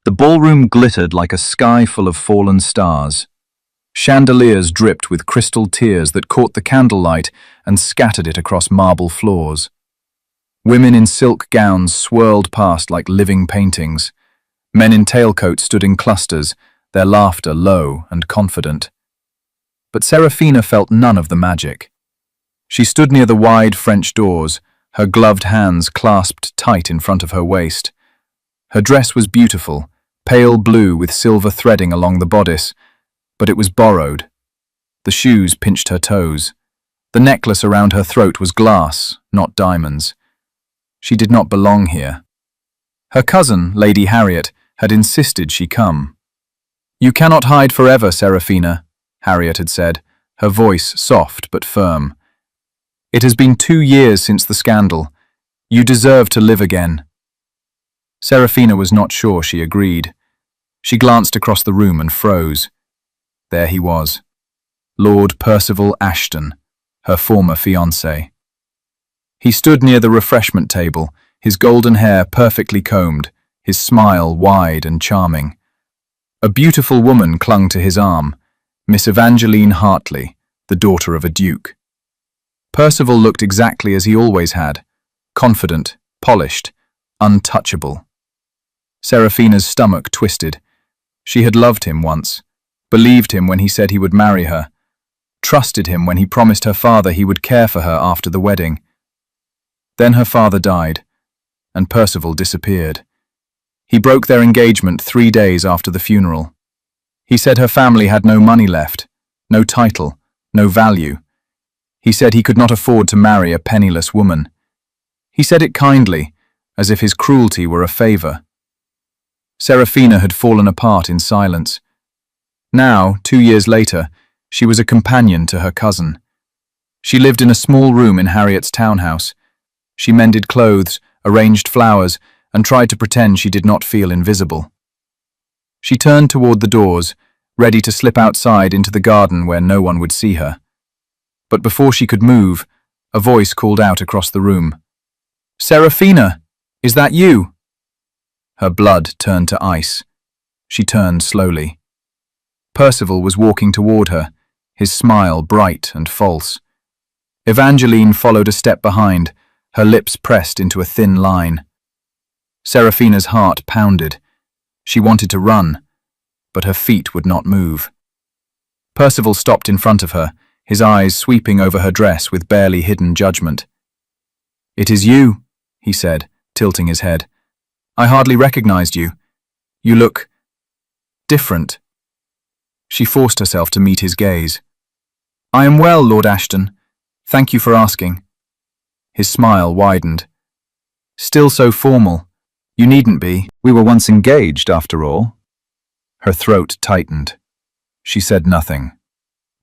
The ballroom glittered like a sky full of fallen stars. Chandeliers dripped with crystal tears that caught the candlelight and scattered it across marble floors. Women in silk gowns swirled past like living paintings. Men in tailcoats stood in clusters, their laughter low and confident. But Serafina felt none of the magic. She stood near the wide French doors, her gloved hands clasped tight in front of her waist. Her dress was beautiful, pale blue with silver threading along the bodice, but it was borrowed. The shoes pinched her toes. The necklace around her throat was glass, not diamonds. She did not belong here. Her cousin, Lady Harriet, had insisted she come. "You cannot hide forever, Serafina," Harriet had said, her voice soft but firm. "It has been 2 years since the scandal. You deserve to live again." Serafina was not sure she agreed. She glanced across the room and froze. There he was, Lord Percival Ashton, her former fiancé. He stood near the refreshment table, his golden hair perfectly combed, his smile wide and charming. A beautiful woman clung to his arm, Miss Evangeline Hartley, the daughter of a duke. Percival looked exactly as he always had, confident, polished, untouchable. Serafina's stomach twisted. She had loved him once, believed him when he said he would marry her, trusted him when he promised her father he would care for her after the wedding. Then her father died, and Percival disappeared. He broke their engagement 3 days after the funeral. He said her family had no money left, no title, no value. He said he could not afford to marry a penniless woman. He said it kindly, as if his cruelty were a favor. Serafina had fallen apart in silence. Now, 2 years later, she was a companion to her cousin. She lived in a small room in Harriet's townhouse. She mended clothes, arranged flowers, and tried to pretend she did not feel invisible. She turned toward the doors, ready to slip outside into the garden where no one would see her. But before she could move, a voice called out across the room. "Serafina, is that you?" Her blood turned to ice. She turned slowly. Percival was walking toward her, his smile bright and false. Evangeline followed a step behind, her lips pressed into a thin line. Serafina's heart pounded. She wanted to run, but her feet would not move. Percival stopped in front of her, his eyes sweeping over her dress with barely hidden judgment. "It is you," he said, tilting his head. "I hardly recognized you. You look different." She forced herself to meet his gaze. "I am well, Lord Ashton. Thank you for asking." His smile widened. "Still so formal. You needn't be. We were once engaged, after all." Her throat tightened. She said nothing.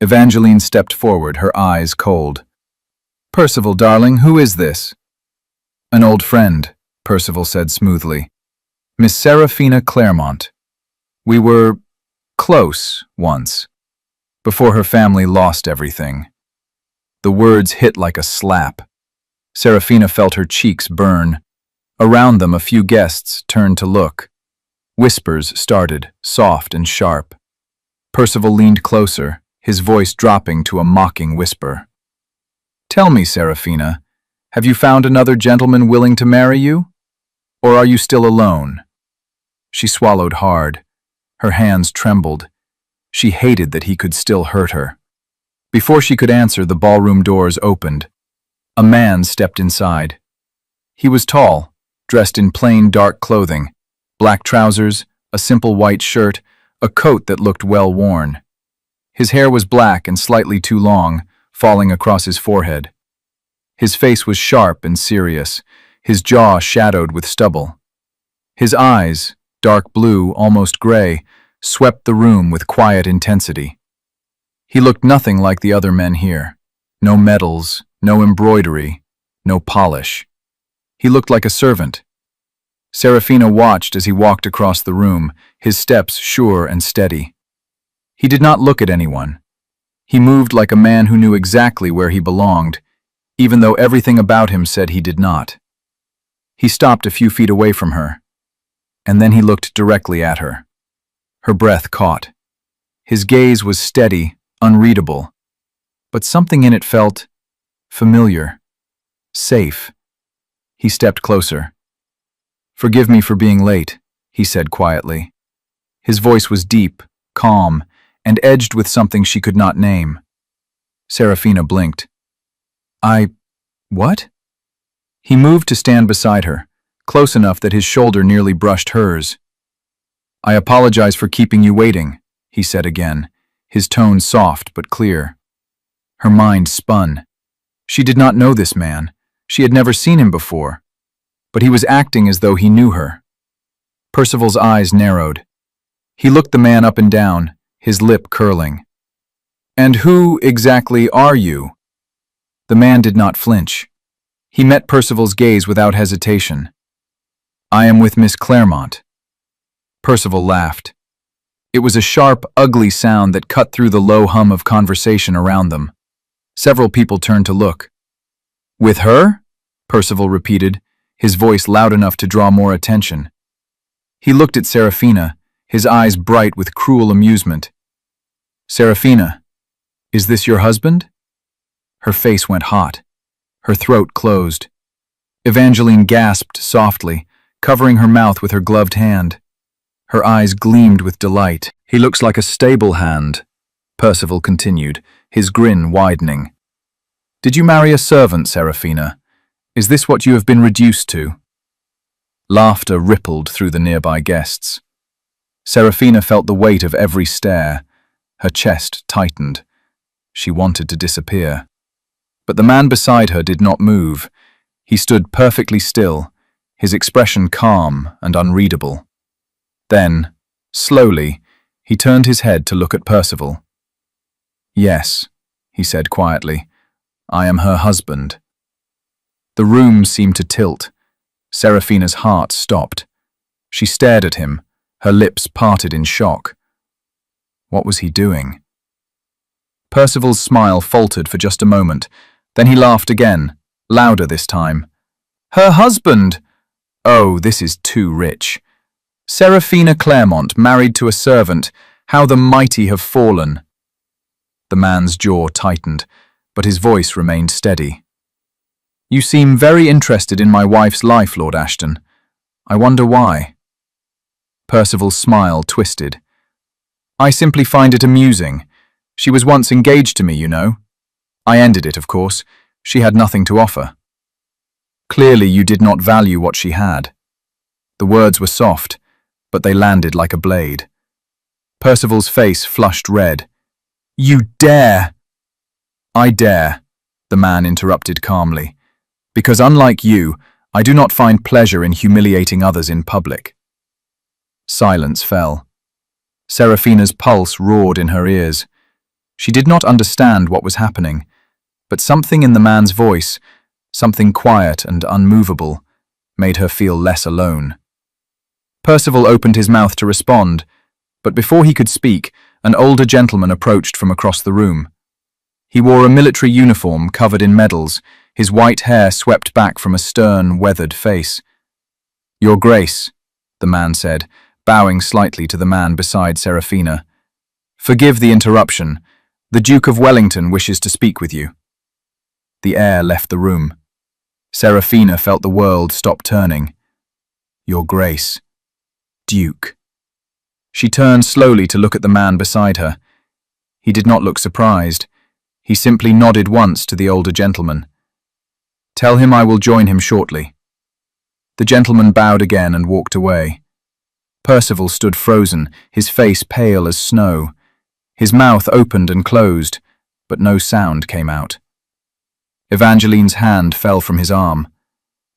Evangeline stepped forward, her eyes cold. "Percival, darling, who is this?" "An old friend," Percival said smoothly. "Miss Serafina Claremont. We were close once, before her family lost everything." The words hit like a slap. Serafina felt her cheeks burn. Around them, a few guests turned to look. Whispers started, soft and sharp. Percival leaned closer, his voice dropping to a mocking whisper. "Tell me, Serafina, have you found another gentleman willing to marry you? Or are you still alone?" She swallowed hard. Her hands trembled. She hated that he could still hurt her. Before she could answer, the ballroom doors opened. A man stepped inside. He was tall, dressed in plain dark clothing, black trousers, a simple white shirt, a coat that looked well worn. His hair was black and slightly too long, falling across his forehead. His face was sharp and serious, his jaw shadowed with stubble. His eyes, dark blue, almost gray, swept the room with quiet intensity. He looked nothing like the other men here. No medals, no embroidery, no polish. He looked like a servant. Serafina watched as he walked across the room, his steps sure and steady. He did not look at anyone. He moved like a man who knew exactly where he belonged, even though everything about him said he did not. He stopped a few feet away from her. and then he looked directly at her. Her breath caught. His gaze was steady, unreadable, but something in it felt familiar, safe. He stepped closer. "Forgive me for being late," he said quietly. His voice was deep, calm, and edged with something she could not name. Serafina blinked. What? He moved to stand beside her, close enough that his shoulder nearly brushed hers. "I apologize for keeping you waiting," he said again, his tone soft but clear. Her mind spun. She did not know this man. She had never seen him before. But he was acting as though he knew her. Percival's eyes narrowed. He looked the man up and down, his lip curling. "And who exactly are you?" The man did not flinch. He met Percival's gaze without hesitation. "I am with Miss Claremont." Percival laughed. It was a sharp, ugly sound that cut through the low hum of conversation around them. Several people turned to look. "With her?" Percival repeated, his voice loud enough to draw more attention. He looked at Serafina, his eyes bright with cruel amusement. "Serafina, is this your husband?" Her face went hot. Her throat closed. Evangeline gasped softly, covering her mouth with her gloved hand. Her eyes gleamed with delight. "He looks like a stable hand," Percival continued, his grin widening. "Did you marry a servant, Serafina? Is this what you have been reduced to?" Laughter rippled through the nearby guests. Serafina felt the weight of every stare. Her chest tightened. She wanted to disappear. But the man beside her did not move. He stood perfectly still, his expression calm and unreadable. Then, slowly, he turned his head to look at Percival. "Yes," he said quietly, "I am her husband." The room seemed to tilt. Serafina's heart stopped. She stared at him, her lips parted in shock. What was he doing? Percival's smile faltered for just a moment. Then he laughed again, louder this time. "Her husband! Oh, this is too rich. Serafina Claremont, married to a servant. How the mighty have fallen." The man's jaw tightened, but his voice remained steady. "You seem very interested in my wife's life, Lord Ashton. I wonder why." Percival's smile twisted. "I simply find it amusing. She was once engaged to me, you know. I ended it, of course. She had nothing to offer." "Clearly you did not value what she had." The words were soft, but they landed like a blade. Percival's face flushed red. "You dare!" "I dare," the man interrupted calmly, "because unlike you, I do not find pleasure in humiliating others in public." Silence fell. Serafina's pulse roared in her ears. She did not understand what was happening, but something in the man's voice, something quiet and unmovable, made her feel less alone. Percival opened his mouth to respond, but before he could speak, an older gentleman approached from across the room. He wore a military uniform covered in medals, his white hair swept back from a stern, weathered face. "Your Grace," the man said, bowing slightly to the man beside Serafina. "Forgive the interruption. The Duke of Wellington wishes to speak with you." The air left the room. Serafina felt the world stop turning. "Your Grace." Duke. She turned slowly to look at the man beside her. He did not look surprised. He simply nodded once to the older gentleman. "Tell him I will join him shortly." The gentleman bowed again and walked away. Percival stood frozen, his face pale as snow. His mouth opened and closed, but no sound came out. Evangeline's hand fell from his arm.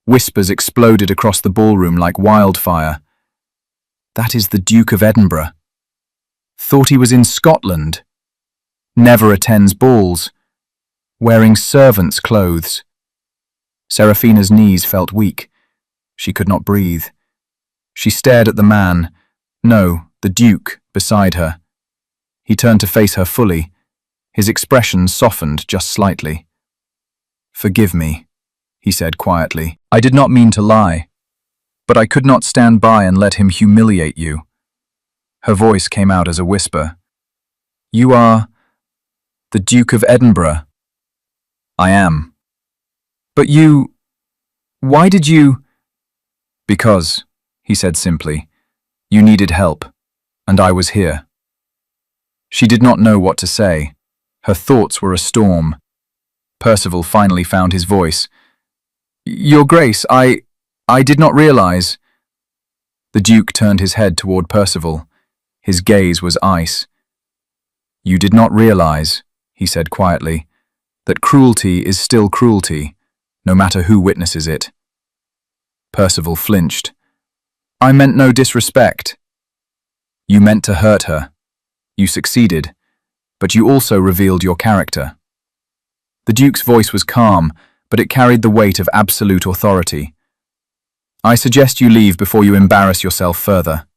Whispers exploded across the ballroom like wildfire. "That is the Duke of Edinburgh. Thought he was in Scotland. Never attends balls. Wearing servants' clothes." Serafina's knees felt weak. She could not breathe. She stared at the man, no, the Duke, beside her. He turned to face her fully. His expression softened just slightly. "Forgive me," he said quietly. "I did not mean to lie. but I could not stand by and let him humiliate you." Her voice came out as a whisper. "You are the Duke of Edinburgh." "I am." "But you... why did you—" "Because," he said simply, "you needed help, and I was here." She did not know what to say. Her thoughts were a storm. Percival finally found his voice. "Your Grace, I did not realize." The Duke turned his head toward Percival. His gaze was ice. "You did not realize," he said quietly, "that cruelty is still cruelty, no matter who witnesses it." Percival flinched. "I meant no disrespect." "You meant to hurt her. You succeeded, but you also revealed your character." The Duke's voice was calm, but it carried the weight of absolute authority. "I suggest you leave before you embarrass yourself further."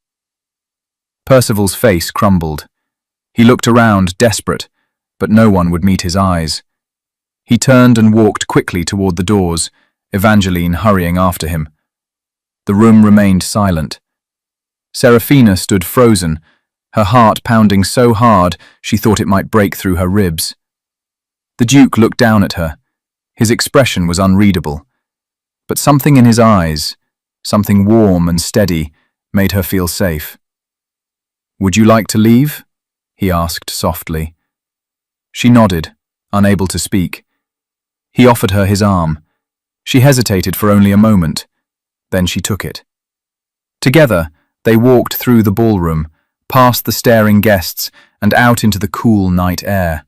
Percival's face crumbled. He looked around, desperate, but no one would meet his eyes. He turned and walked quickly toward the doors, Evangeline hurrying after him. The room remained silent. Seraphina stood frozen, her heart pounding so hard she thought it might break through her ribs. The Duke looked down at her. His expression was unreadable, but something in his eyes, something warm and steady, made her feel safe. "Would you like to leave?" he asked softly. She nodded, unable to speak. He offered her his arm. She hesitated for only a moment. Then she took it. Together, they walked through the ballroom, past the staring guests, and out into the cool night air.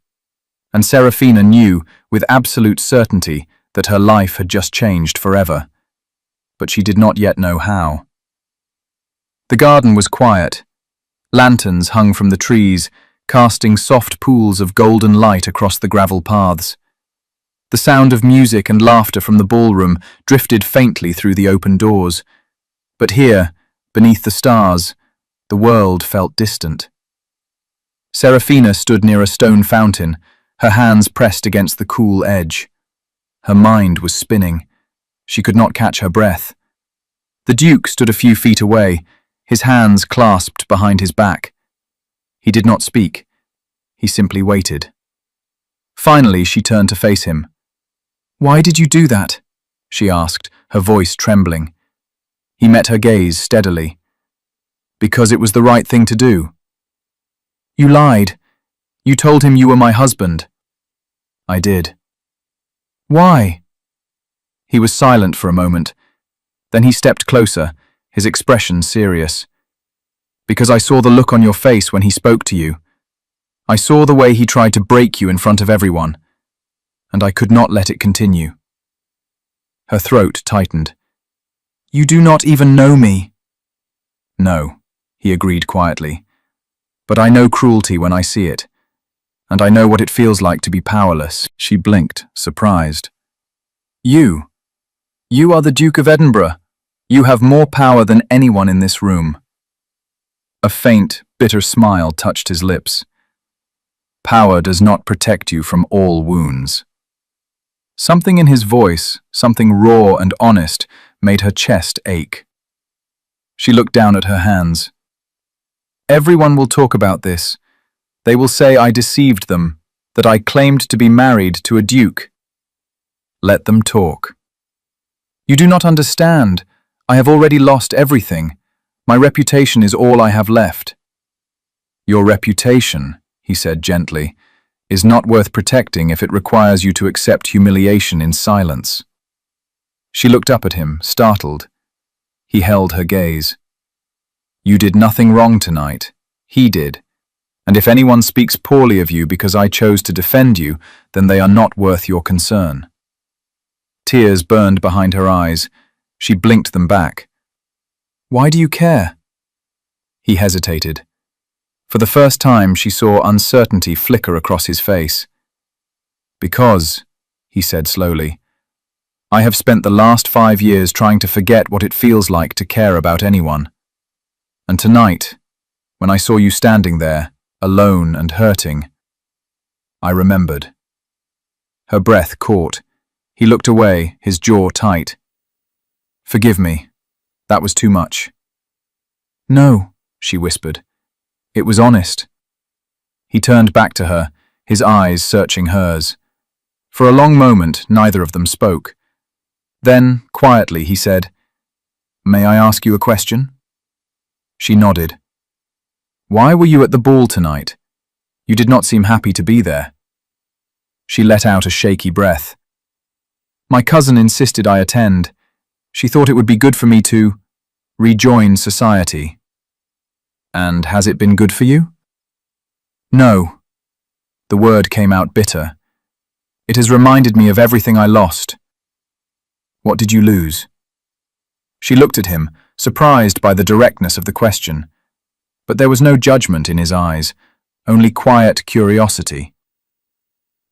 And Seraphina knew, with absolute certainty, that her life had just changed forever. But she did not yet know how. The garden was quiet. Lanterns hung from the trees, casting soft pools of golden light across the gravel paths. The sound of music and laughter from the ballroom drifted faintly through the open doors. But here, beneath the stars, the world felt distant. Seraphina stood near a stone fountain, her hands pressed against the cool edge. Her mind was spinning. She could not catch her breath. The Duke stood a few feet away, his hands clasped behind his back. He did not speak. He simply waited. Finally, she turned to face him. "Why did you do that?" she asked, her voice trembling. He met her gaze steadily. "Because it was the right thing to do." "You lied. You told him you were my husband." "I did." "Why?" He was silent for a moment. Then he stepped closer, his expression serious. "Because I saw the look on your face when he spoke to you. I saw the way he tried to break you in front of everyone, and I could not let it continue." Her throat tightened. "You do not even know me." "No," he agreed quietly. "But I know cruelty when I see it, and I know what it feels like to be powerless." She blinked, surprised. You are the Duke of Edinburgh. You have more power than anyone in this room." A faint, bitter smile touched his lips. "Power does not protect you from all wounds." Something in his voice, something raw and honest, made her chest ache. She looked down at her hands. "Everyone will talk about this. They will say I deceived them, that I claimed to be married to a duke." "Let them talk." "You do not understand. I have already lost everything. My reputation is all I have left." "Your reputation," he said gently, "is not worth protecting if it requires you to accept humiliation in silence." She looked up at him, startled. He held her gaze. "You did nothing wrong tonight. He did. And if anyone speaks poorly of you because I chose to defend you, then they are not worth your concern." Tears burned behind her eyes. She blinked them back. "Why do you care?" He hesitated. For the first time, she saw uncertainty flicker across his face. "Because," he said slowly, "I have spent the last 5 years trying to forget what it feels like to care about anyone. And tonight, when I saw you standing there, alone and hurting, I remembered." Her breath caught. He looked away, his jaw tight. "Forgive me. That was too much. No, she whispered. It was honest. He turned back to her, his eyes searching hers. For a long moment, neither of them spoke. Then, quietly, he said, "May I ask you a question?" She nodded. "Why were you at the ball tonight? You did not seem happy to be there." She let out a shaky breath. "My cousin insisted I attend. She thought it would be good for me to rejoin society." "And has it been good for you?" "No." The word came out bitter. "It has reminded me of everything I lost." "What did you lose?" She looked at him, surprised by the directness of the question. But there was no judgment in his eyes, only quiet curiosity.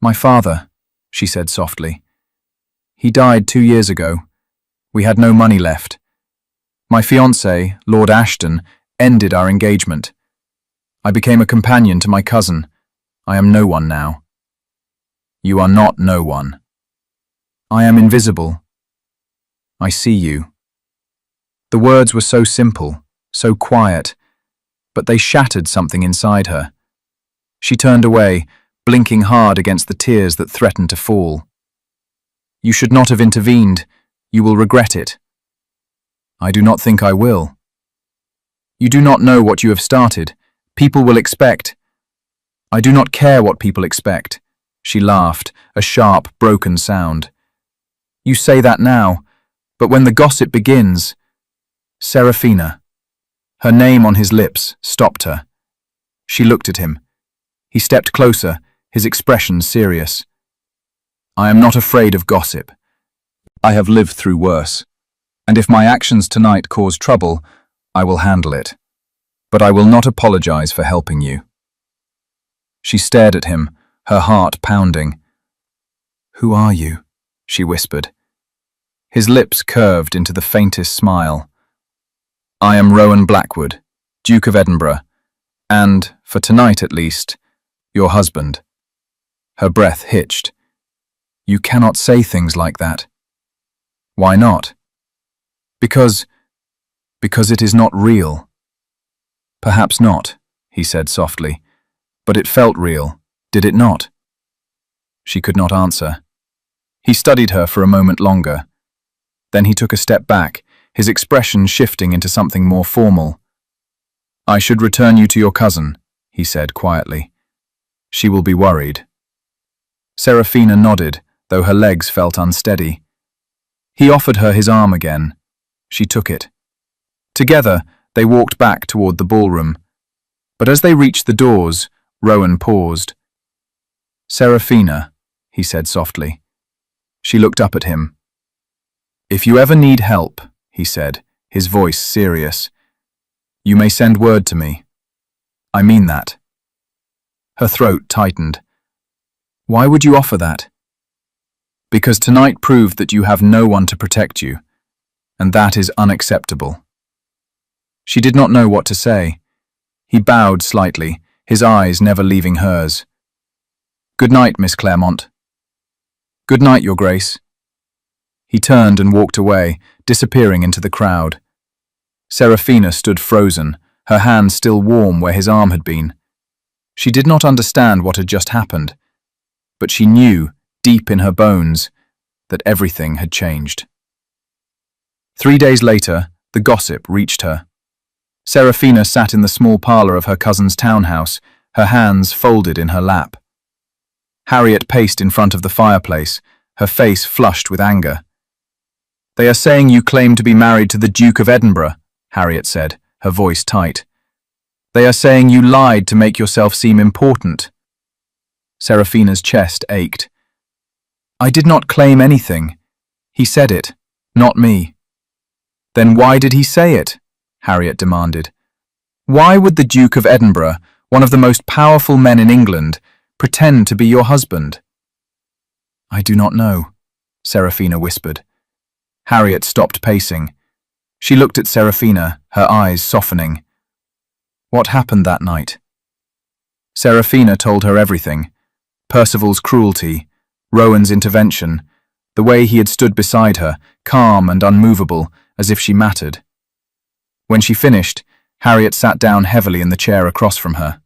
"My father," she said softly. "He died 2 years ago. We had no money left. My fiancé, Lord Ashton, ended our engagement. I became a companion to my cousin. I am no one now." "You are not no one." "I am invisible. I see you." The words were so simple, so quiet, but they shattered something inside her. She turned away, blinking hard against the tears that threatened to fall. "You should not have intervened. You will regret it." "I do not think I will." "You do not know what you have started. People will expect." "I do not care what people expect." She laughed, a sharp, broken sound. "You say that now, but when the gossip begins—" Serafina. Her name on his lips stopped her. She looked at him. He stepped closer, his expression serious. "I am not afraid of gossip. I have lived through worse. And if my actions tonight cause trouble, I will handle it. But I will not apologize for helping you." She stared at him, her heart pounding. "Who are you?" she whispered. His lips curved into the faintest smile. "I am Rowan Blackwood, Duke of Edinburgh, and, for tonight at least, your husband." Her breath hitched. "You cannot say things like that." "Why not?" Because it is not real." "Perhaps not," he said softly, "but it felt real, did it not?" She could not answer. He studied her for a moment longer. Then he took a step back, his expression shifting into something more formal. "I should return you to your cousin," he said quietly. "She will be worried." Serafina nodded, though her legs felt unsteady. He offered her his arm again. She took it. Together, they walked back toward the ballroom. But as they reached the doors, Rowan paused. "Serafina," he said softly. She looked up at him. "If you ever need help," he said, his voice serious, "you may send word to me. I mean that." Her throat tightened. "Why would you offer that?" "Because tonight proved that you have no one to protect you, and that is unacceptable." She did not know what to say. He bowed slightly, his eyes never leaving hers. "Good night, Miss Claremont." "Good night, Your Grace." He turned and walked away, disappearing into the crowd. Serafina stood frozen, her hand still warm where his arm had been. She did not understand what had just happened, but she knew, deep in her bones, that everything had changed. 3 days later, the gossip reached her. Serafina sat in the small parlour of her cousin's townhouse, her hands folded in her lap. Harriet paced in front of the fireplace, her face flushed with anger. "They are saying you claim to be married to the Duke of Edinburgh," Harriet said, her voice tight. "They are saying you lied to make yourself seem important." Serafina's chest ached. "I did not claim anything. He said it, not me." "Then why did he say it?" Harriet demanded. "Why would the Duke of Edinburgh, one of the most powerful men in England, pretend to be your husband?" "I do not know," Serafina whispered. Harriet stopped pacing. She looked at Serafina, her eyes softening. "What happened that night?" Serafina told her everything. Percival's cruelty, Rowan's intervention, the way he had stood beside her, calm and unmovable, as if she mattered. When she finished, Harriet sat down heavily in the chair across from her.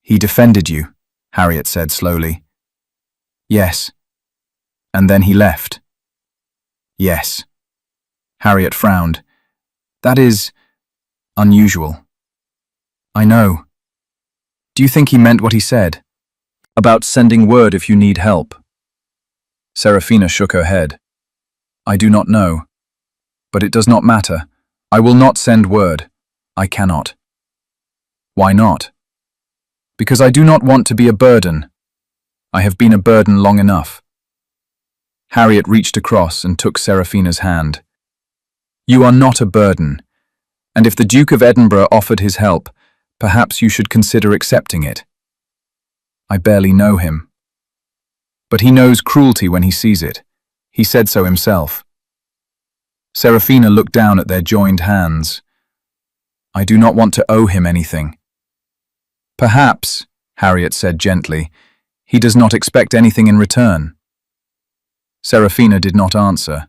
"He defended you," Harriet said slowly. "Yes." "And then he left." "Yes." Harriet frowned. "That is unusual." "I know. Do you think he meant what he said? About sending word if you need help?" Serafina shook her head. "I do not know. But it does not matter. I will not send word. I cannot." "Why not?" "Because I do not want to be a burden. I have been a burden long enough." Harriet reached across and took Serafina's hand. "You are not a burden, and if the Duke of Edinburgh offered his help, perhaps you should consider accepting it." "I barely know him." "But he knows cruelty when he sees it. He said so himself." Serafina looked down at their joined hands. "I do not want to owe him anything." "Perhaps," Harriet said gently, "he does not expect anything in return." Serafina did not answer,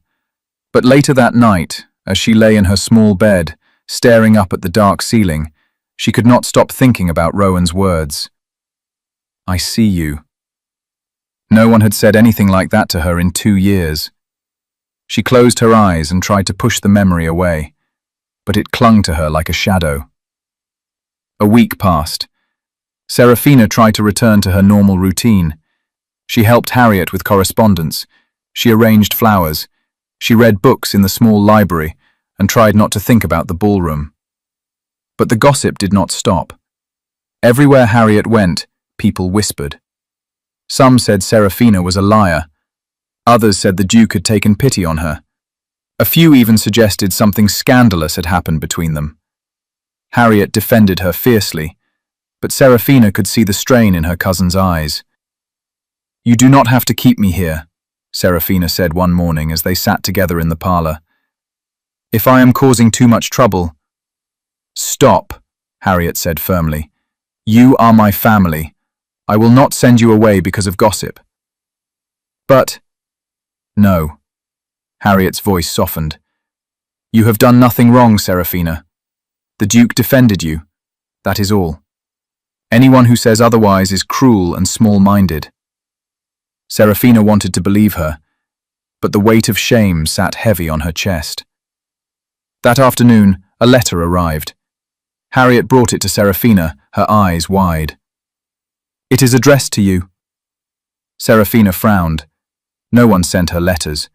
but later that night, as she lay in her small bed, staring up at the dark ceiling, she could not stop thinking about Rowan's words. "I see you." No one had said anything like that to her in 2 years. She closed her eyes and tried to push the memory away, but it clung to her like a shadow. A week passed. Serafina tried to return to her normal routine. She helped Harriet with correspondence. She arranged flowers. She read books in the small library and tried not to think about the ballroom. But the gossip did not stop. Everywhere Harriet went, people whispered. Some said Serafina was a liar. Others said the Duke had taken pity on her. A few even suggested something scandalous had happened between them. Harriet defended her fiercely, but Serafina could see the strain in her cousin's eyes. "You do not have to keep me here," Serafina said one morning as they sat together in the parlor. "If I am causing too much trouble—" "Stop," Harriet said firmly. "You are my family. I will not send you away because of gossip." "But—" "No." Harriet's voice softened. "You have done nothing wrong, Serafina. The Duke defended you. That is all. Anyone who says otherwise is cruel and small-minded." Serafina wanted to believe her, but the weight of shame sat heavy on her chest. That afternoon, a letter arrived. Harriet brought it to Serafina, her eyes wide. "It is addressed to you." Serafina frowned. No one sent her letters.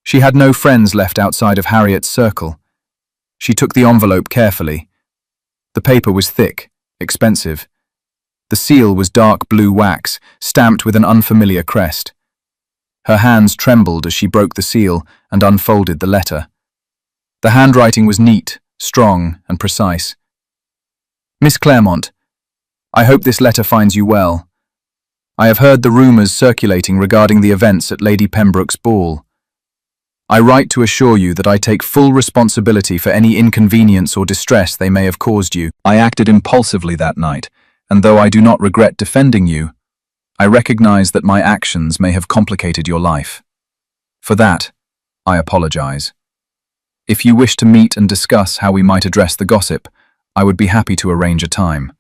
She had no friends left outside of Harriet's circle. She took the envelope carefully. The paper was thick, expensive. The seal was dark blue wax, stamped with an unfamiliar crest. Her hands trembled as she broke the seal and unfolded the letter. The handwriting was neat, strong, and precise. "Miss Claremont, I hope this letter finds you well. I have heard the rumours circulating regarding the events at Lady Pembroke's ball. I write to assure you that I take full responsibility for any inconvenience or distress they may have caused you. I acted impulsively that night, and though I do not regret defending you, I recognize that my actions may have complicated your life. For that, I apologize. If you wish to meet and discuss how we might address the gossip, I would be happy to arrange a time.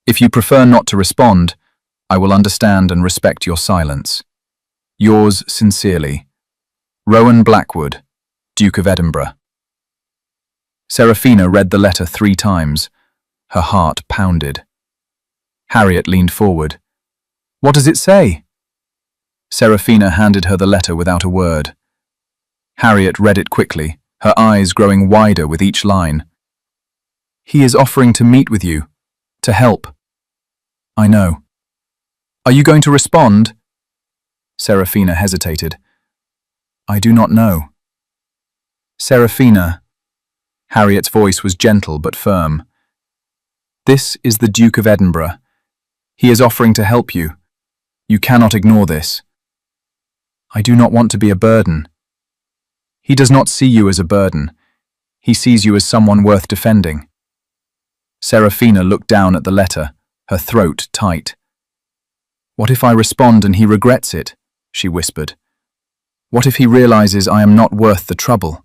If you prefer not to respond, I will understand and respect your silence. Yours sincerely, Rowan Blackwood, Duke of Edinburgh." Serafina read the letter 3 times. Her heart pounded. Harriet leaned forward. "What does it say?" Serafina handed her the letter without a word. Harriet read it quickly, her eyes growing wider with each line. "He is offering to meet with you, to help." "I know." "Are you going to respond?" Serafina hesitated. "I do not know." "Serafina," Harriet's voice was gentle but firm. "This is the Duke of Edinburgh. He is offering to help you. You cannot ignore this." "I do not want to be a burden." "He does not see you as a burden. He sees you as someone worth defending." Serafina looked down at the letter, her throat tight. "What if I respond and he regrets it?" she whispered. "What if he realizes I am not worth the trouble?"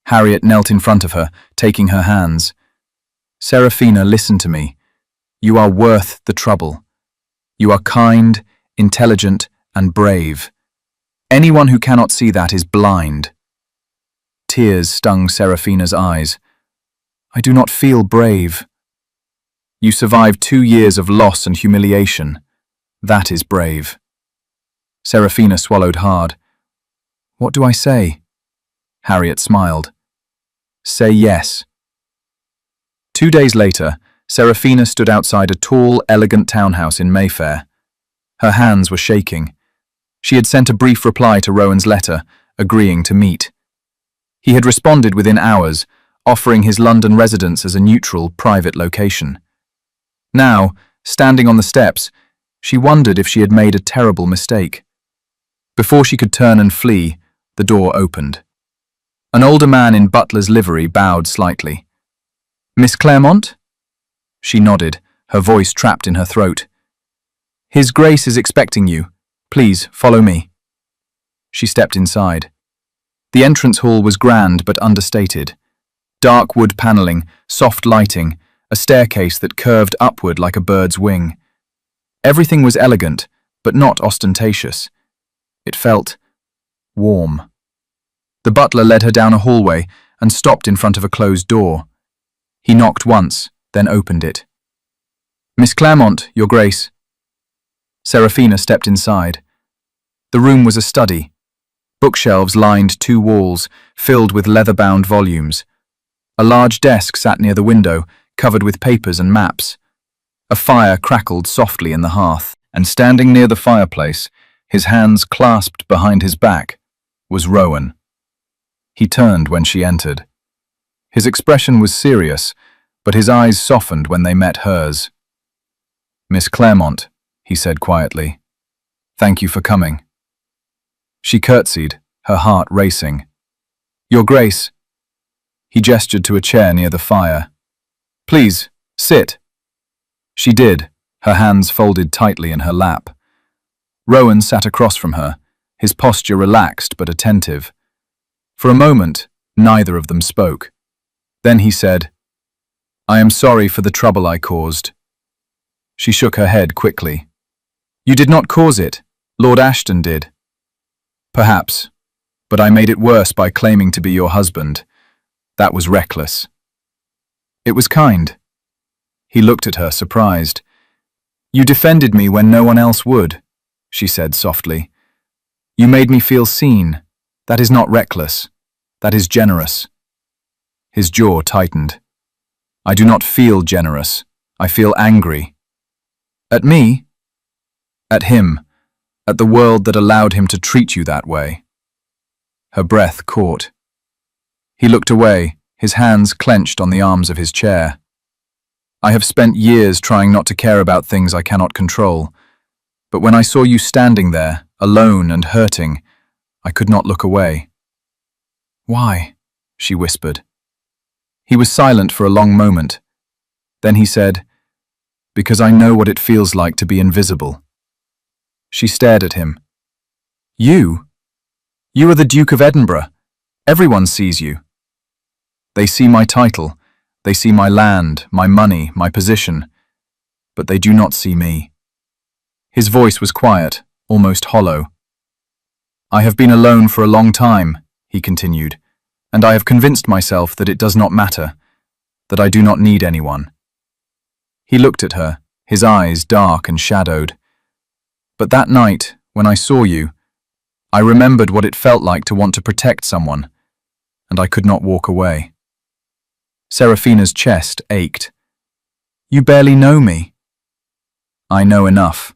Harriet knelt in front of her, taking her hands. Serafina, listen to me. You are worth the trouble. You are kind, intelligent, and brave. Anyone who cannot see that is blind. Tears stung Serafina's eyes. I do not feel brave. You survived 2 years of loss and humiliation. That is brave. Serafina swallowed hard. What do I say? Harriet smiled. Say yes. 2 days later, Serafina stood outside a tall, elegant townhouse in Mayfair. Her hands were shaking. She had sent a brief reply to Rowan's letter, agreeing to meet. He had responded within hours, offering his London residence as a neutral, private location. Now, standing on the steps, she wondered if she had made a terrible mistake. Before she could turn and flee, the door opened. An older man in butler's livery bowed slightly. Miss Claremont? She nodded, her voice trapped in her throat. His Grace is expecting you. Please, follow me. She stepped inside. The entrance hall was grand but understated. Dark wood panelling, soft lighting, a staircase that curved upward like a bird's wing. Everything was elegant, but not ostentatious. It felt warm. The butler led her down a hallway and stopped in front of a closed door. He knocked once, then opened it. Miss Claremont, Your Grace. Serafina stepped inside. The room was a study. Bookshelves lined 2 walls, filled with leather-bound volumes. A large desk sat near the window, covered with papers and maps. A fire crackled softly in the hearth, and standing near the fireplace, his hands clasped behind his back, was Rowan. He turned when she entered. His expression was serious, but his eyes softened when they met hers. Miss Claremont, he said quietly. Thank you for coming. She curtsied, her heart racing. Your Grace. He gestured to a chair near the fire. Please, sit. She did, her hands folded tightly in her lap. Rowan sat across from her, his posture relaxed but attentive. For a moment, neither of them spoke. Then he said, I am sorry for the trouble I caused. She shook her head quickly. You did not cause it. Lord Ashton did. Perhaps, but I made it worse by claiming to be your husband. That was reckless. It was kind. He looked at her, surprised. You defended me when no one else would, she said softly. You made me feel seen. That is not reckless. That is generous. His jaw tightened. I do not feel generous. I feel angry. At me? At him. At the world that allowed him to treat you that way. Her breath caught. He looked away, his hands clenched on the arms of his chair. I have spent years trying not to care about things I cannot control, but when I saw you standing there, alone and hurting, I could not look away. Why? She whispered. He was silent for a long moment. Then he said, Because I know what it feels like to be invisible. She stared at him. You? You are the Duke of Edinburgh. Everyone sees you. They see my title. They see my land, my money, my position. But they do not see me. His voice was quiet, almost hollow. I have been alone for a long time, he continued, and I have convinced myself that it does not matter, that I do not need anyone. He looked at her, his eyes dark and shadowed. But that night, when I saw you, I remembered what it felt like to want to protect someone, and I could not walk away. Serafina's chest ached. You barely know me. I know enough.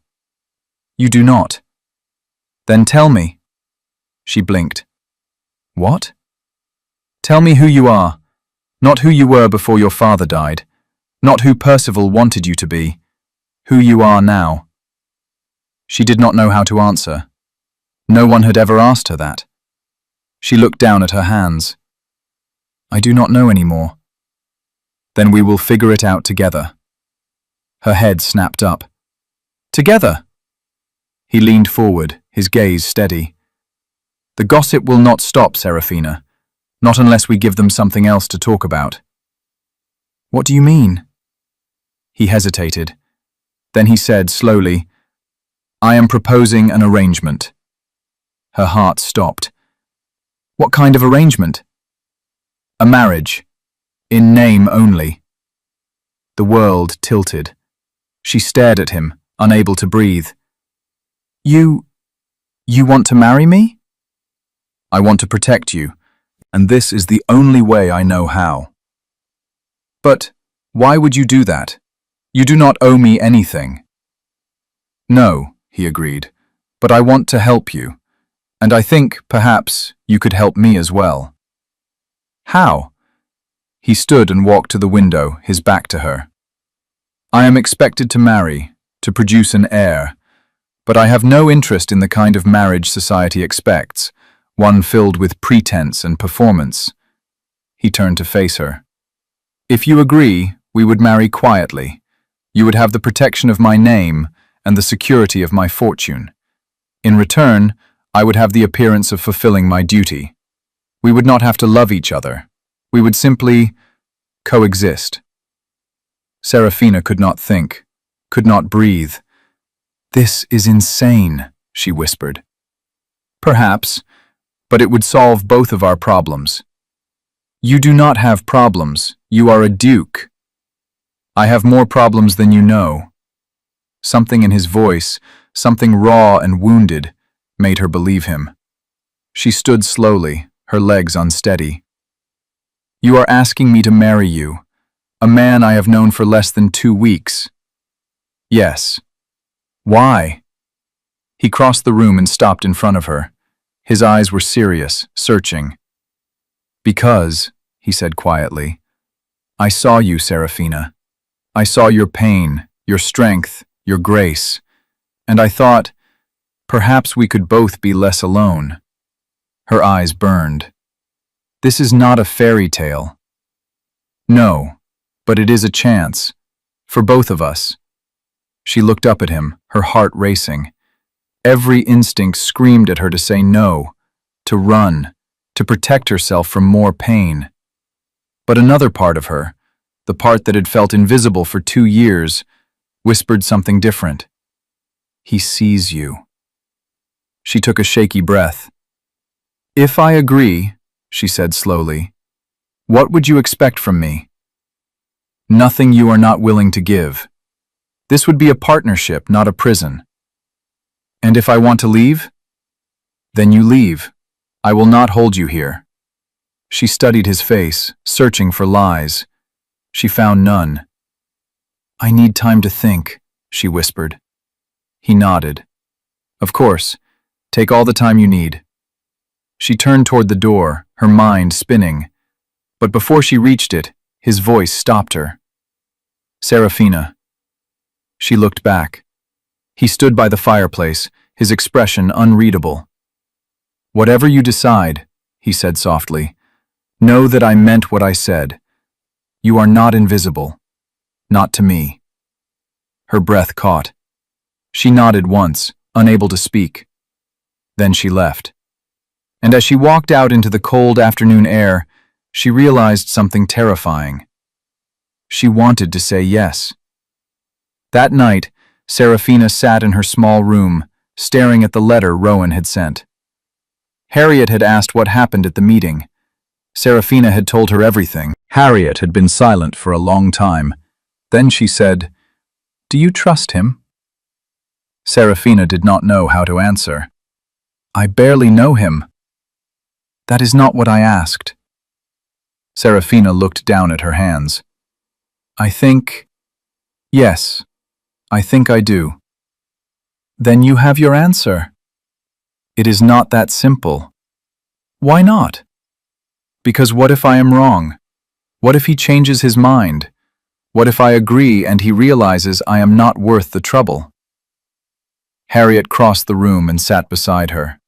You do not. Then tell me. She blinked. What? Tell me who you are, not who you were before your father died, not who Percival wanted you to be, who you are now. She did not know how to answer. No one had ever asked her that. She looked down at her hands. I do not know anymore. Then we will figure it out together. Her head snapped up. Together? He leaned forward, his gaze steady. The gossip will not stop, Serafina. Not unless we give them something else to talk about. What do you mean? He hesitated. Then he said slowly, I am proposing an arrangement. Her heart stopped. What kind of arrangement? A marriage. In name only. The world tilted. She stared at him, unable to breathe. You want to marry me? I want to protect you, and this is the only way I know how. But why would you do that? You do not owe me anything. No, he agreed, but I want to help you, and I think, perhaps, you could help me as well. How? He stood and walked to the window, his back to her. I am expected to marry, to produce an heir, but I have no interest in the kind of marriage society expects, one filled with pretense and performance. He turned to face her. If you agree, we would marry quietly. You would have the protection of my name and the security of my fortune. In return, I would have the appearance of fulfilling my duty. We would not have to love each other. We would simply coexist. Serafina could not think, could not breathe. This is insane, she whispered. Perhaps, but it would solve both of our problems. You do not have problems. You are a duke. I have more problems than you know. Something in his voice, something raw and wounded, made her believe him. She stood slowly, her legs unsteady. You are asking me to marry you, a man I have known for less than 2 weeks. Yes. Why? He crossed the room and stopped in front of her. His eyes were serious, searching. Because, he said quietly, I saw you, Serafina. I saw your pain, your strength, your grace, and I thought, perhaps we could both be less alone. Her eyes burned. This is not a fairy tale. No, but it is a chance, for both of us. She looked up at him, her heart racing. Every instinct screamed at her to say no, to run, to protect herself from more pain. But another part of her, the part that had felt invisible for 2 years, whispered something different. He sees you. She took a shaky breath. If I agree, she said slowly, what would you expect from me? Nothing you are not willing to give. This would be a partnership, not a prison. And if I want to leave? Then you leave. I will not hold you here. She studied his face, searching for lies. She found none. I need time to think, she whispered. He nodded. Of course. Take all the time you need. She turned toward the door, her mind spinning. But before she reached it, his voice stopped her. Serafina. She looked back. He stood by the fireplace, his expression unreadable. Whatever you decide, he said softly, know that I meant what I said. You are not invisible. Not to me. Her breath caught. She nodded once, unable to speak. Then she left. And as she walked out into the cold afternoon air, she realized something terrifying. She wanted to say yes. That night, Serafina sat in her small room, staring at the letter Rowan had sent. Harriet had asked what happened at the meeting. Serafina had told her everything. Harriet had been silent for a long time. Then she said, Do you trust him? Serafina did not know how to answer. I barely know him. That is not what I asked. Serafina looked down at her hands. I think... Yes, I think I do. Then you have your answer. It is not that simple. Why not? Because what if I am wrong? What if he changes his mind? What if I agree and he realizes I am not worth the trouble? Harriet crossed the room and sat beside her.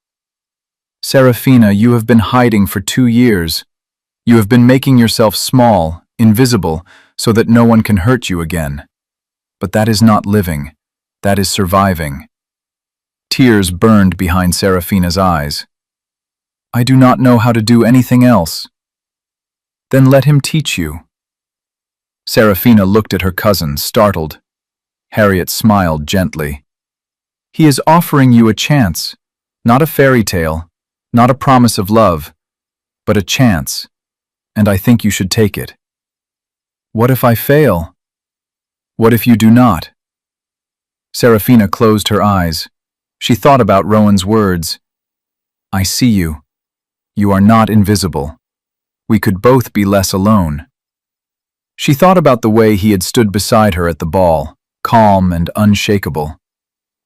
Serafina, you have been hiding for 2 years. You have been making yourself small, invisible, so that no one can hurt you again. But that is not living. That is surviving. Tears burned behind Serafina's eyes. I do not know how to do anything else, Then let him teach you. Serafina looked at her cousin, startled. Harriet smiled gently. He is offering you a chance, not a fairy tale, not a promise of love, but a chance, and I think you should take it. What if I fail? What if you do not? Serafina closed her eyes. She thought about Rowan's words. I see you. You are not invisible. We could both be less alone. She thought about the way he had stood beside her at the ball, calm and unshakable.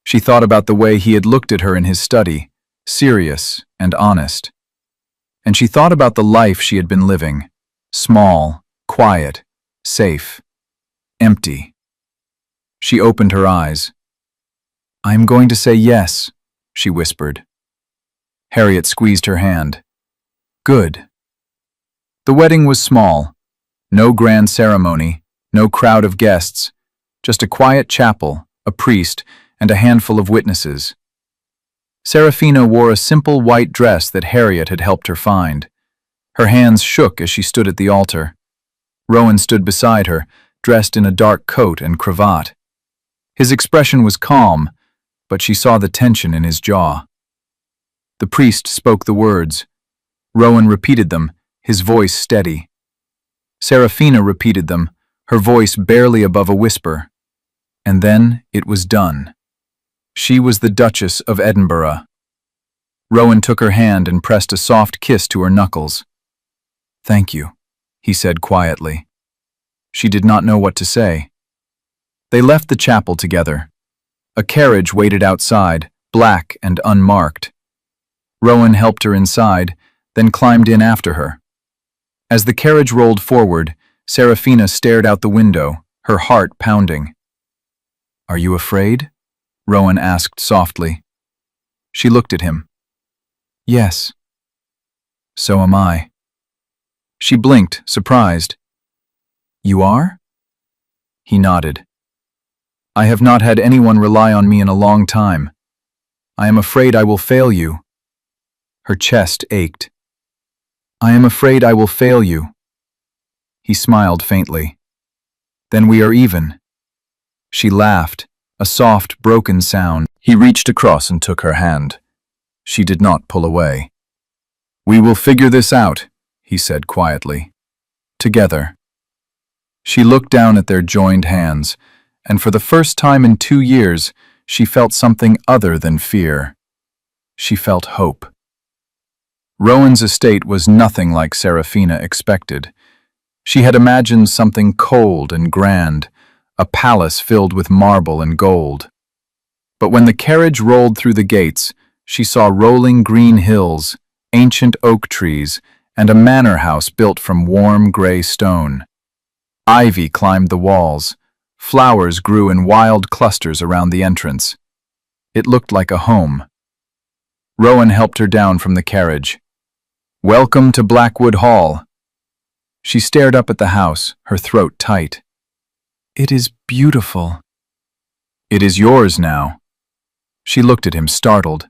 She thought about the way he had looked at her in his study, serious and honest. And she thought about the life she had been living, small, quiet, safe, empty. She opened her eyes. I am going to say yes, she whispered. Harriet squeezed her hand. Good. The wedding was small. No grand ceremony, no crowd of guests, just a quiet chapel, a priest, and a handful of witnesses. Serafina wore a simple white dress that Harriet had helped her find. Her hands shook as she stood at the altar. Rowan stood beside her, dressed in a dark coat and cravat. His expression was calm, but she saw the tension in his jaw. The priest spoke the words. Rowan repeated them, his voice steady. Serafina repeated them, her voice barely above a whisper. And then it was done. She was the Duchess of Edinburgh. Rowan took her hand and pressed a soft kiss to her knuckles. Thank you, he said quietly. She did not know what to say. They left the chapel together. A carriage waited outside, black and unmarked. Rowan helped her inside, then climbed in after her. As the carriage rolled forward, Serafina stared out the window, her heart pounding. Are you afraid? Rowan asked softly. She looked at him. Yes. So am I. She blinked, surprised. You are? He nodded. I have not had anyone rely on me in a long time. I am afraid I will fail you. Her chest ached. I am afraid I will fail you. He smiled faintly. Then we are even. She laughed, a soft, broken sound. He reached across and took her hand. She did not pull away. We will figure this out, he said quietly. Together. She looked down at their joined hands, and for the first time in 2 years, she felt something other than fear. She felt hope. Rowan's estate was nothing like Serafina expected. She had imagined something cold and grand, a palace filled with marble and gold. But when the carriage rolled through the gates, she saw rolling green hills, ancient oak trees, and a manor house built from warm gray stone. Ivy climbed the walls. Flowers grew in wild clusters around the entrance. It looked like a home. Rowan helped her down from the carriage. Welcome to Blackwood Hall. She stared up at the house, her throat tight. It is beautiful. It is yours now. She looked at him, startled.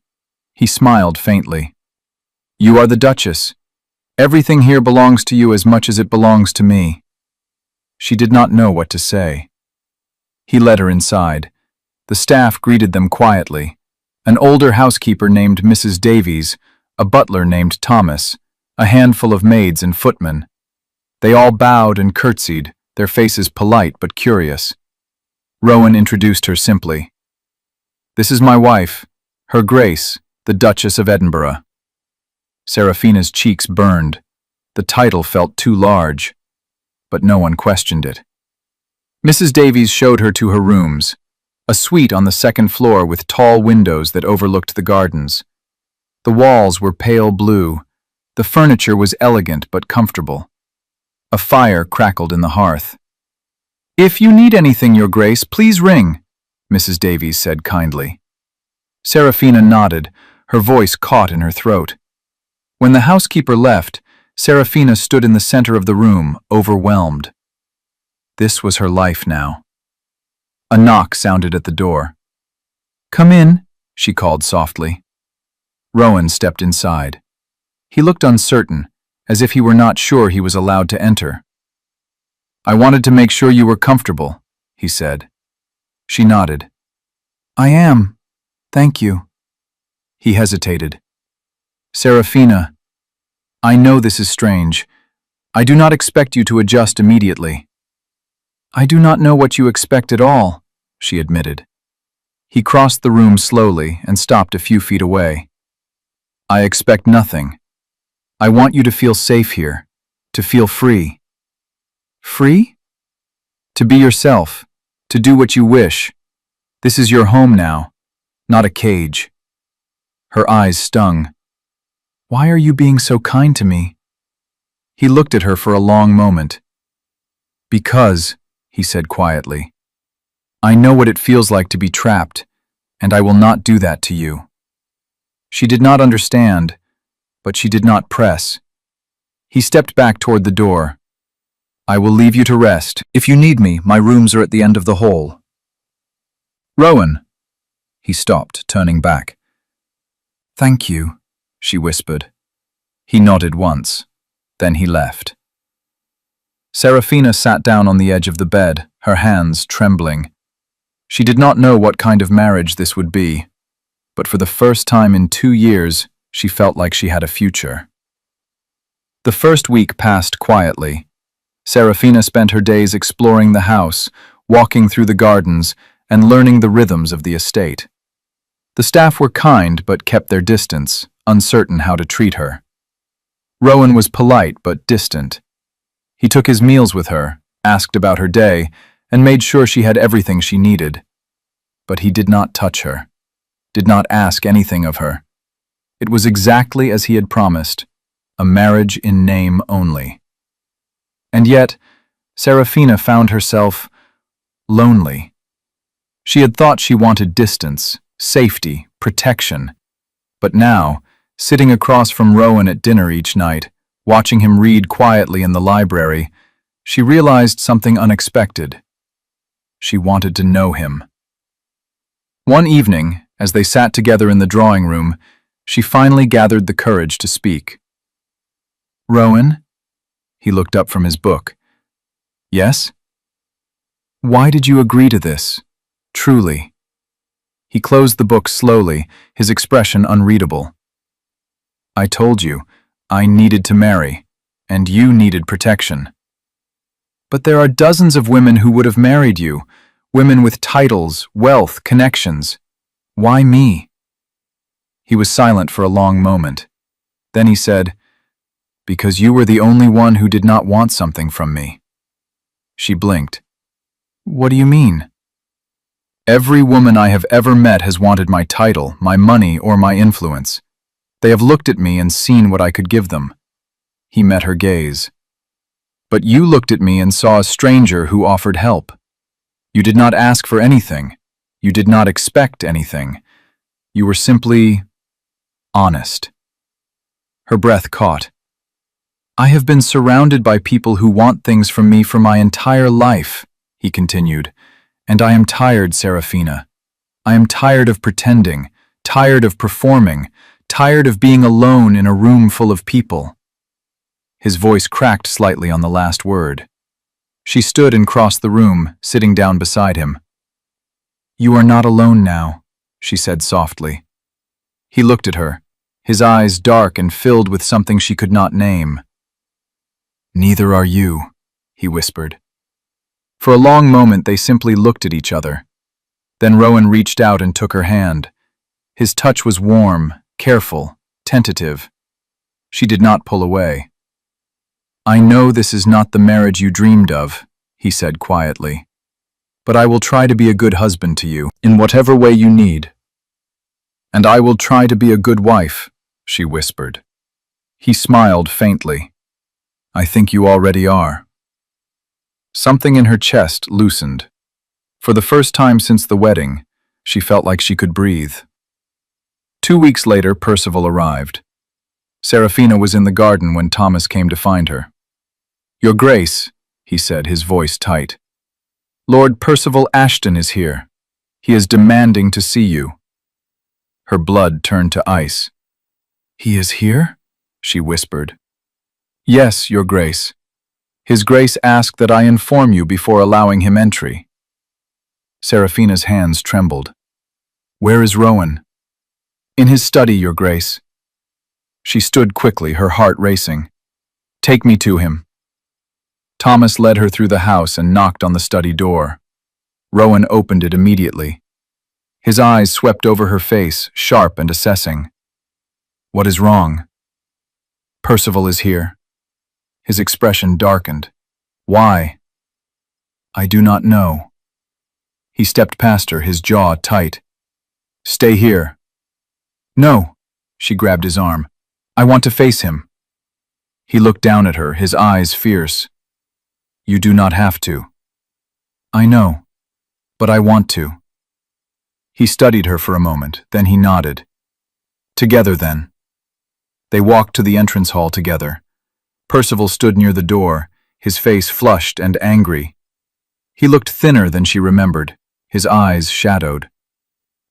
He smiled faintly. You are the Duchess. Everything here belongs to you as much as it belongs to me. She did not know what to say. He led her inside. The staff greeted them quietly. An older housekeeper named Mrs. Davies, a butler named Thomas, a handful of maids and footmen. They all bowed and curtsied, their faces polite but curious. Rowan introduced her simply. This is my wife, Her Grace, the Duchess of Edinburgh. Serafina's cheeks burned. The title felt too large, but no one questioned it. Mrs. Davies showed her to her rooms, a suite on the second floor with tall windows that overlooked the gardens. The walls were pale blue. The furniture was elegant but comfortable. A fire crackled in the hearth. If you need anything, Your Grace, please ring, Mrs. Davies said kindly. Serafina nodded, her voice caught in her throat. When the housekeeper left, Serafina stood in the center of the room, overwhelmed. This was her life now. A knock sounded at the door. Come in, she called softly. Rowan stepped inside. He looked uncertain, as if he were not sure he was allowed to enter. "I wanted to make sure you were comfortable," he said. She nodded. "I am. Thank you." He hesitated. "Serafina, I know this is strange. I do not expect you to adjust immediately." "I do not know what you expect at all," she admitted. He crossed the room slowly and stopped a few feet away. "I expect nothing. I want you to feel safe here, to feel free." "Free?" "To be yourself, to do what you wish. This is your home now, not a cage." Her eyes stung. "Why are you being so kind to me?" He looked at her for a long moment. "Because," he said quietly, "I know what it feels like to be trapped, and I will not do that to you." She did not understand, but she did not press. He stepped back toward the door. "I will leave you to rest. If you need me, my rooms are at the end of the hall." "Rowan." He stopped, turning back. "Thank you," she whispered. He nodded once. Then he left. Serafina sat down on the edge of the bed, her hands trembling. She did not know what kind of marriage this would be, but for the first time in 2 years, she felt like she had a future. The first week passed quietly. Serafina spent her days exploring the house, walking through the gardens, and learning the rhythms of the estate. The staff were kind but kept their distance, uncertain how to treat her. Rowan was polite but distant. He took his meals with her, asked about her day, and made sure she had everything she needed. But he did not touch her, did not ask anything of her. It was exactly as he had promised, a marriage in name only. And yet, Serafina found herself lonely. She had thought she wanted distance, safety, protection. But now, sitting across from Rowan at dinner each night, watching him read quietly in the library, she realized something unexpected. She wanted to know him. One evening, as they sat together in the drawing room, she finally gathered the courage to speak. "Rowan?" He looked up from his book. "Yes?" "Why did you agree to this? Truly?" He closed the book slowly, his expression unreadable. "I told you, I needed to marry, and you needed protection. But there are dozens of women who would have married you, women with titles, wealth, connections. Why me?" He was silent for a long moment. Then he said, "Because you were the only one who did not want something from me." She blinked. "What do you mean?" "Every woman I have ever met has wanted my title, my money, or my influence. They have looked at me and seen what I could give them." He met her gaze. "But you looked at me and saw a stranger who offered help. You did not ask for anything. You did not expect anything. You were simply honest." Her breath caught. "I have been surrounded by people who want things from me for my entire life," he continued, "and I am tired, Serafina. I am tired of pretending, tired of performing, tired of being alone in a room full of people." His voice cracked slightly on the last word. She stood and crossed the room, sitting down beside him. "You are not alone now," she said softly. He looked at her, his eyes dark and filled with something she could not name. "Neither are you," he whispered. For a long moment they simply looked at each other. Then Rowan reached out and took her hand. His touch was warm, careful, tentative. She did not pull away. "I know this is not the marriage you dreamed of," he said quietly. "But I will try to be a good husband to you, in whatever way you need." "And I will try to be a good wife," she whispered. He smiled faintly. "I think you already are." Something in her chest loosened. For the first time since the wedding, she felt like she could breathe. 2 weeks later, Percival arrived. Serafina was in the garden when Thomas came to find her. "Your Grace," he said, his voice tight. "Lord Percival Ashton is here. He is demanding to see you." Her blood turned to ice. "He is here?" she whispered. Yes, Your Grace. His Grace asked that I inform you before allowing him entry. Seraphina's hands trembled. Where is Rowan? In his study, Your Grace. She stood quickly, her heart racing. Take me to him. Thomas led her through the house and knocked on the study door. Rowan opened it immediately. His eyes swept over her face, sharp and assessing. What is wrong? Percival is here. His expression darkened. Why? I do not know. He stepped past her, his jaw tight. Stay here. No, she grabbed his arm. I want to face him. He looked down at her, his eyes fierce. You do not have to. I know, but I want to. He studied her for a moment, then he nodded. Together, then. They walked to the entrance hall together. Percival stood near the door, his face flushed and angry. He looked thinner than she remembered, his eyes shadowed.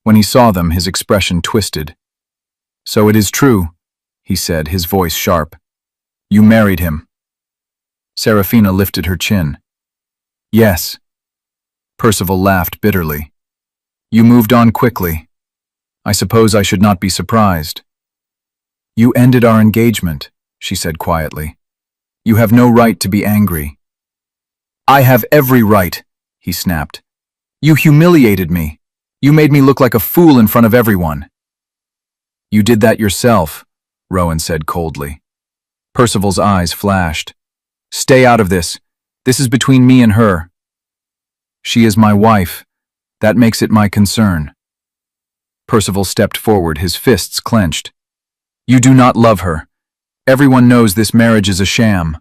When he saw them, his expression twisted. So it is true, he said, his voice sharp. You married him. Seraphina lifted her chin. Yes. Percival laughed bitterly. You moved on quickly. I suppose I should not be surprised. You ended our engagement, she said quietly. You have no right to be angry. I have every right, he snapped. You humiliated me. You made me look like a fool in front of everyone. You did that yourself, Rowan said coldly. Percival's eyes flashed. Stay out of this. This is between me and her. She is my wife. That makes it my concern. Percival stepped forward, his fists clenched. You do not love her. Everyone knows this marriage is a sham.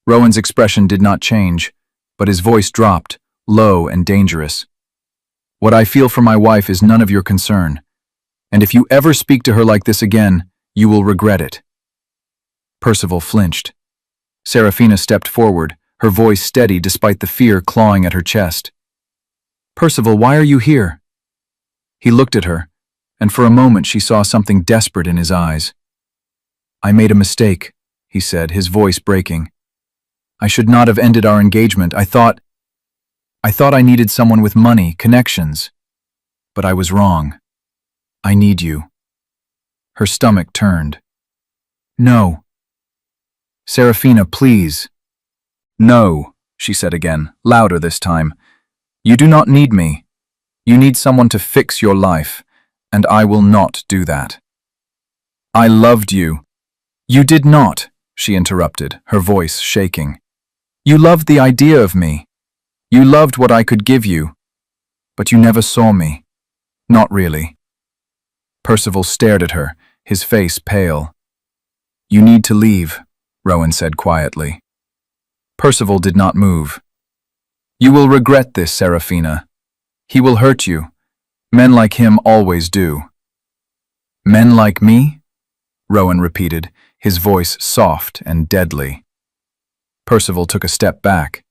Rowan's expression did not change, but his voice dropped, low and dangerous. What I feel for my wife is none of your concern, and if you ever speak to her like this again, you will regret it. Percival flinched. Seraphina stepped forward, her voice steady despite the fear clawing at her chest. Percival, why are you here? He looked at her, and for a moment she saw something desperate in his eyes. I made a mistake, he said, his voice breaking. I should not have ended our engagement. I thought I needed someone with money, connections. But I was wrong. I need you. Her stomach turned. No. Seraphina, please. No, she said again, louder this time. You do not need me. You need someone to fix your life, and I will not do that. I loved you. You did not, she interrupted, her voice shaking. You loved the idea of me. You loved what I could give you. But you never saw me. Not really. Percival stared at her, his face pale. You need to leave, Rowan said quietly. Percival did not move. You will regret this, Seraphina. He will hurt you. Men like him always do. Men like me? Rowan repeated, his voice soft and deadly. Percival took a step back.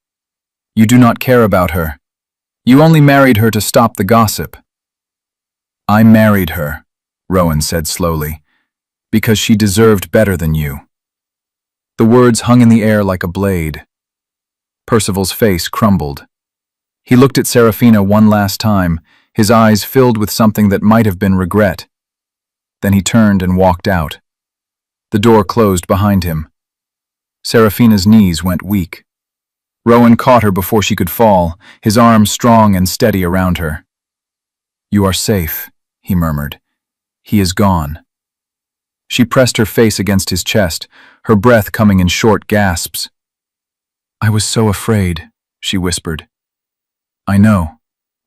You do not care about her. You only married her to stop the gossip. I married her, Rowan said slowly, because she deserved better than you. The words hung in the air like a blade. Percival's face crumbled. He looked at Seraphina one last time, his eyes filled with something that might have been regret. Then he turned and walked out. The door closed behind him. Seraphina's knees went weak. Rowan caught her before she could fall, his arms strong and steady around her. You are safe, he murmured. He is gone. She pressed her face against his chest, her breath coming in short gasps. I was so afraid, she whispered. I know,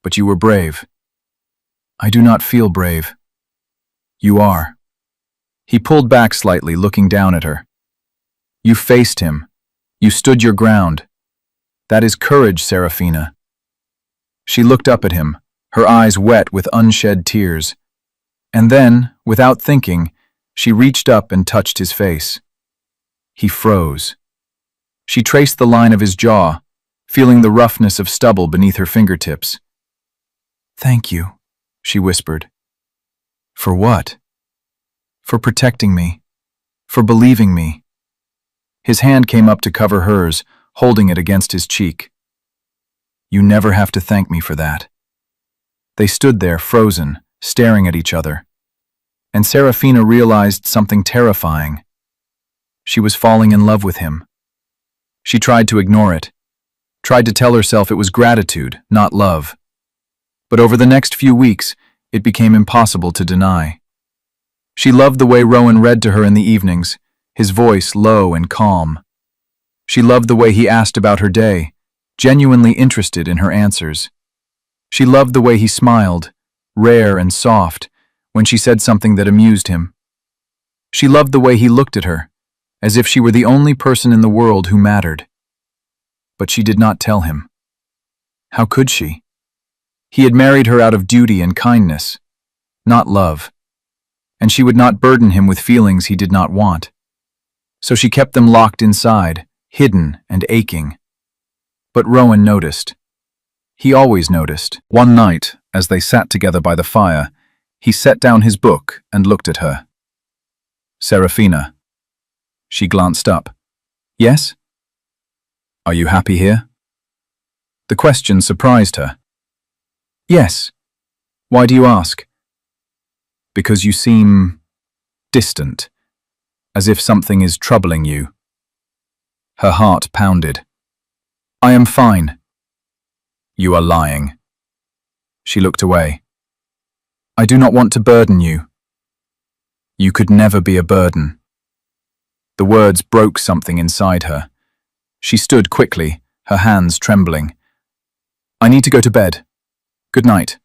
but you were brave. I do not feel brave. You are. He pulled back slightly, looking down at her. You faced him. You stood your ground. That is courage, Seraphina. She looked up at him, her eyes wet with unshed tears. And then, without thinking, she reached up and touched his face. He froze. She traced the line of his jaw, feeling the roughness of stubble beneath her fingertips. Thank you, she whispered. For what? For protecting me. For believing me. His hand came up to cover hers, holding it against his cheek. "You never have to thank me for that." They stood there, frozen, staring at each other. And Serafina realized something terrifying. She was falling in love with him. She tried to ignore it, tried to tell herself it was gratitude, not love. But over the next few weeks, it became impossible to deny. She loved the way Rowan read to her in the evenings, his voice low and calm. She loved the way he asked about her day, genuinely interested in her answers. She loved the way he smiled, rare and soft, when she said something that amused him. She loved the way he looked at her, as if she were the only person in the world who mattered. But she did not tell him. How could she? He had married her out of duty and kindness, not love, and she would not burden him with feelings he did not want. So she kept them locked inside, hidden and aching. But Rowan noticed. He always noticed. One night, as they sat together by the fire, he set down his book and looked at her. "Serafina." She glanced up. "Yes?" "Are you happy here?" The question surprised her. "Yes. Why do you ask?" "Because you seem distant, as if something is troubling you." Her heart pounded. "I am fine." "You are lying." She looked away. "I do not want to burden you." "You could never be a burden." The words broke something inside her. She stood quickly, her hands trembling. "I need to go to bed. Good night."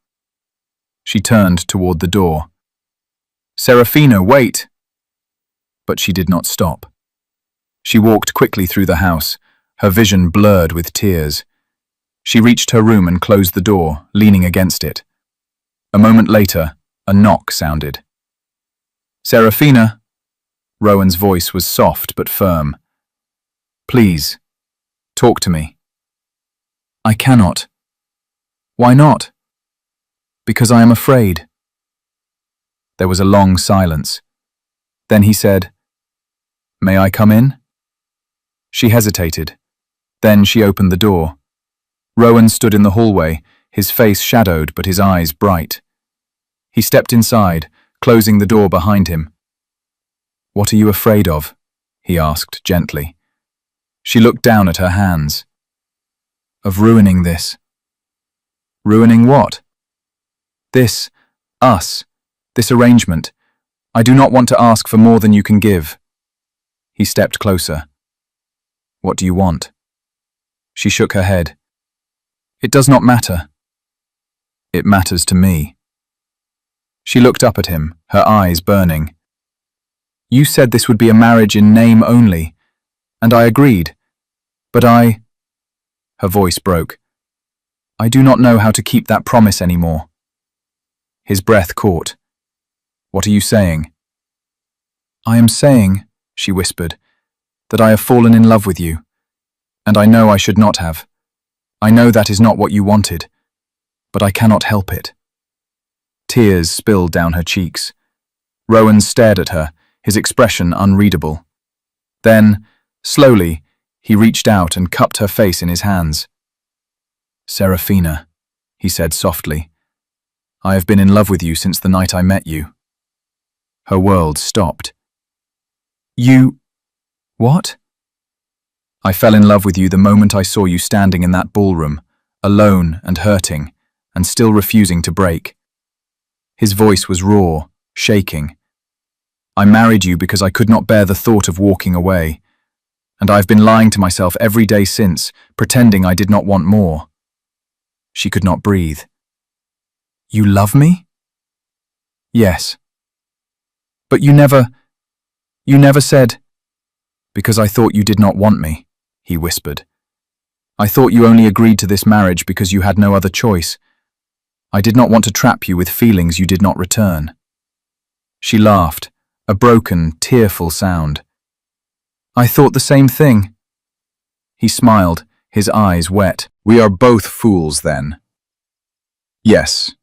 She turned toward the door. "Serafina, wait!" But she did not stop. She walked quickly through the house, her vision blurred with tears. She reached her room and closed the door, leaning against it. A moment later, a knock sounded. "Serafina." Rowan's voice was soft but firm. "Please, talk to me." "I cannot." "Why not?" "Because I am afraid." There was a long silence. Then he said, "May I come in?" She hesitated. Then she opened the door. Rowan stood in the hallway, his face shadowed but his eyes bright. He stepped inside, closing the door behind him. "What are you afraid of?" he asked gently. She looked down at her hands. "Of ruining this." "Ruining what?" "This, us, this arrangement. I do not want to ask for more than you can give." He stepped closer. "What do you want?" She shook her head. "It does not matter." "It matters to me." She looked up at him, her eyes burning. "You said this would be a marriage in name only, and I agreed. But I—" Her voice broke. "I do not know how to keep that promise anymore." His breath caught. "What are you saying?" "I am saying," she whispered, "that I have fallen in love with you. And I know I should not have. I know that is not what you wanted. But I cannot help it." Tears spilled down her cheeks. Rowan stared at her, his expression unreadable. Then, slowly, he reached out and cupped her face in his hands. "Serafina," he said softly, "I have been in love with you since the night I met you." Her world stopped. "You... what?" "I fell in love with you the moment I saw you standing in that ballroom, alone and hurting, and still refusing to break." His voice was raw, shaking. "I married you because I could not bear the thought of walking away, and I've been lying to myself every day since, pretending I did not want more." She could not breathe. "You love me?" "Yes." "But you never said—" "Because I thought you did not want me," he whispered. "I thought you only agreed to this marriage because you had no other choice. I did not want to trap you with feelings you did not return." She laughed, a broken, tearful sound. "I thought the same thing." He smiled, his eyes wet. "We are both fools, then." "Yes."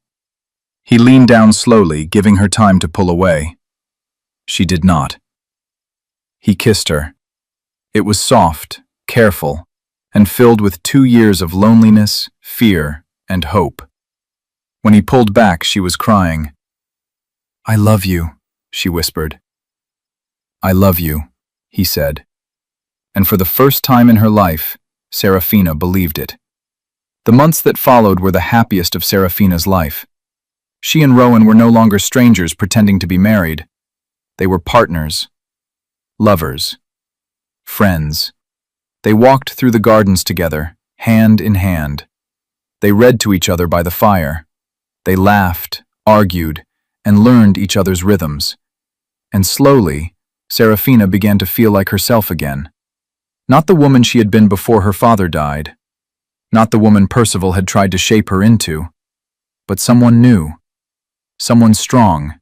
He leaned down slowly, giving her time to pull away. She did not. He kissed her. It was soft, careful, and filled with 2 years of loneliness, fear, and hope. When he pulled back, she was crying. "I love you," she whispered. "I love you," he said. And for the first time in her life, Serafina believed it. The months that followed were the happiest of Serafina's life. She and Rowan were no longer strangers pretending to be married. They were partners, lovers, friends. They walked through the gardens together, hand in hand. They read to each other by the fire. They laughed, argued, and learned each other's rhythms. And slowly, Serafina began to feel like herself again. Not the woman she had been before her father died. Not the woman Percival had tried to shape her into. But someone new. Someone strong.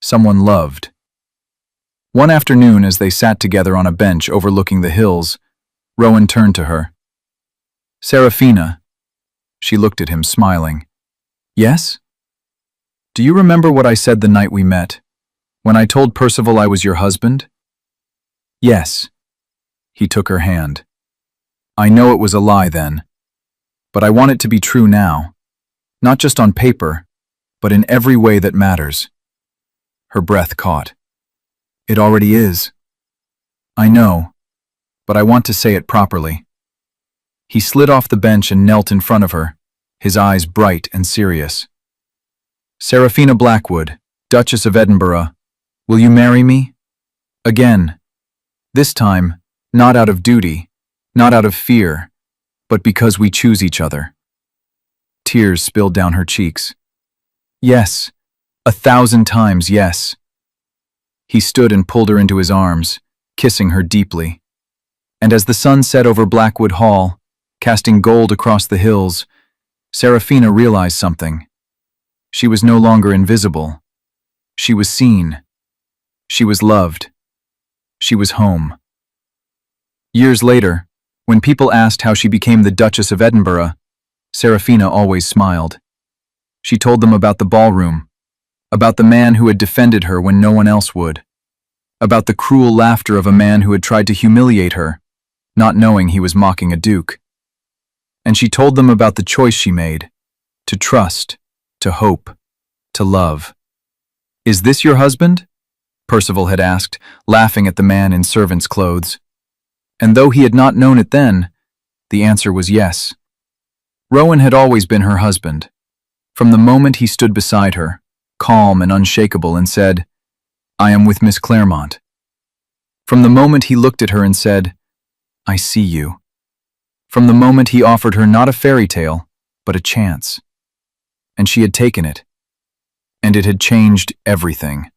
Someone loved. One afternoon, as they sat together on a bench overlooking the hills, Rowan turned to her. "Serafina." She looked at him, smiling. "Yes? Do you remember what I said the night we met, when I told Percival I was your husband?" "Yes." He took her hand. "I know it was a lie then, but I want it to be true now, not just on paper, but in every way that matters." Her breath caught. "It already is." "I know, but I want to say it properly." He slid off the bench and knelt in front of her, his eyes bright and serious. "Serafina Blackwood, Duchess of Edinburgh, will you marry me? Again. This time, not out of duty, not out of fear, but because we choose each other." Tears spilled down her cheeks. "Yes, 1,000 times yes." He stood and pulled her into his arms, kissing her deeply. And as the sun set over Blackwood Hall, casting gold across the hills, Serafina realized something. She was no longer invisible. She was seen. She was loved. She was home. Years later, when people asked how she became the Duchess of Edinburgh, Serafina always smiled. She told them about the ballroom, about the man who had defended her when no one else would, about the cruel laughter of a man who had tried to humiliate her, not knowing he was mocking a duke. And she told them about the choice she made, to trust, to hope, to love. "Is this your husband?" Percival had asked, laughing at the man in servant's clothes. And though he had not known it then, the answer was yes. Rowan had always been her husband. From the moment he stood beside her, calm and unshakable, and said, "I am with Miss Claremont." From the moment he looked at her and said, "I see you." From the moment he offered her not a fairy tale, but a chance. And she had taken it. And it had changed everything.